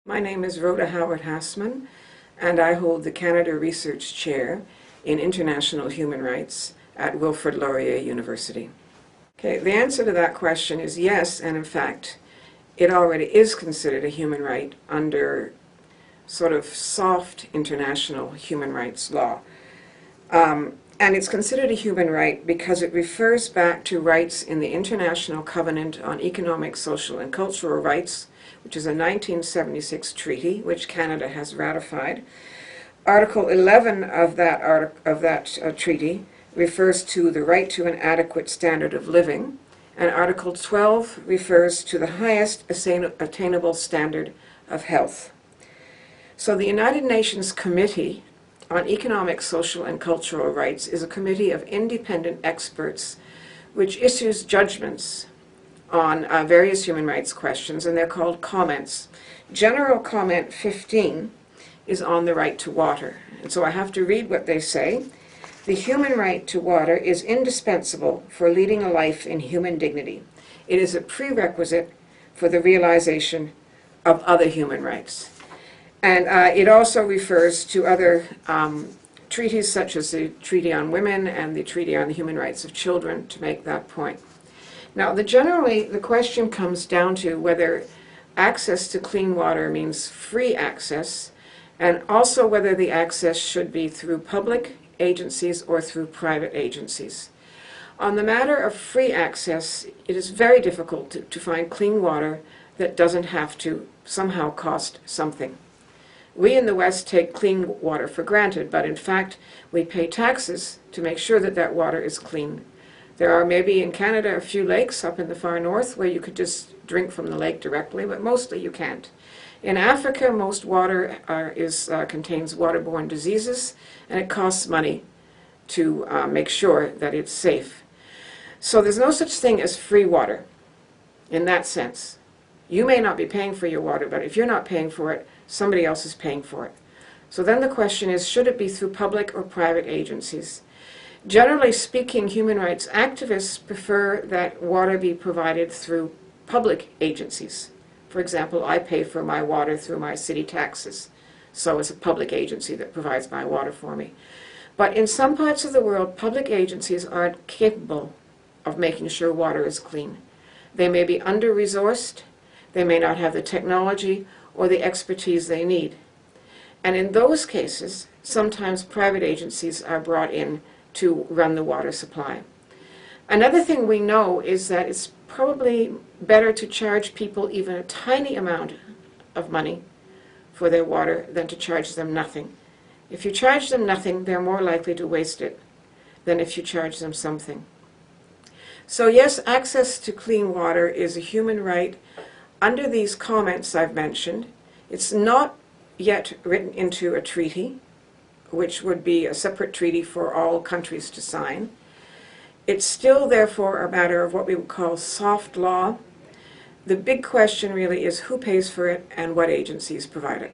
My name is Rhoda Howard-Hassman, and I hold the Canada Research Chair in International Human Rights at Wilfrid Laurier University. Okay, the answer to that question is yes, and in fact, it already is considered a human right under sort of soft international human rights law. And it's considered a human right because it refers back to rights in the International Covenant on Economic, Social, and Cultural Rights, which is a 1976 treaty, which Canada has ratified. Article 11 of that treaty refers to the right to an adequate standard of living, and Article 12 refers to the highest attainable standard of health. So the United Nations Committee on Economic, Social, and Cultural Rights is a committee of independent experts which issues judgments on various human rights questions, and they're called comments. General Comment 15 is on the right to water, and so I have to read what they say. The human right to water is indispensable for leading a life in human dignity. It is a prerequisite for the realization of other human rights. And it also refers to other treaties such as the Treaty on Women and the Treaty on the Human Rights of Children to make that point. Now, generally, the question comes down to whether access to clean water means free access, and also whether the access should be through public agencies or through private agencies. On the matter of free access, it is very difficult to find clean water that doesn't have to somehow cost something. We in the West take clean water for granted, but in fact, we pay taxes to make sure that that water is clean. There are maybe in Canada a few lakes up in the far north where you could just drink from the lake directly, but mostly you can't. In Africa, most water contains waterborne diseases, and it costs money to make sure that it's safe. So there's no such thing as free water in that sense. You may not be paying for your water, but if you're not paying for it, somebody else is paying for it. So then the question is, should it be through public or private agencies? Generally speaking, human rights activists prefer that water be provided through public agencies. For example, I pay for my water through my city taxes, so it's a public agency that provides my water for me. But in some parts of the world, public agencies aren't capable of making sure water is clean. They may be under-resourced, they may not have the technology or the expertise they need. And in those cases, sometimes private agencies are brought in to run the water supply. Another thing we know is that it's probably better to charge people even a tiny amount of money for their water than to charge them nothing. If you charge them nothing, they're more likely to waste it than if you charge them something. So yes, access to clean water is a human right under these comments I've mentioned. It's not yet written into a treaty, which would be a separate treaty for all countries to sign. It's still, therefore, a matter of what we would call soft law. The big question really is who pays for it and what agencies provide it.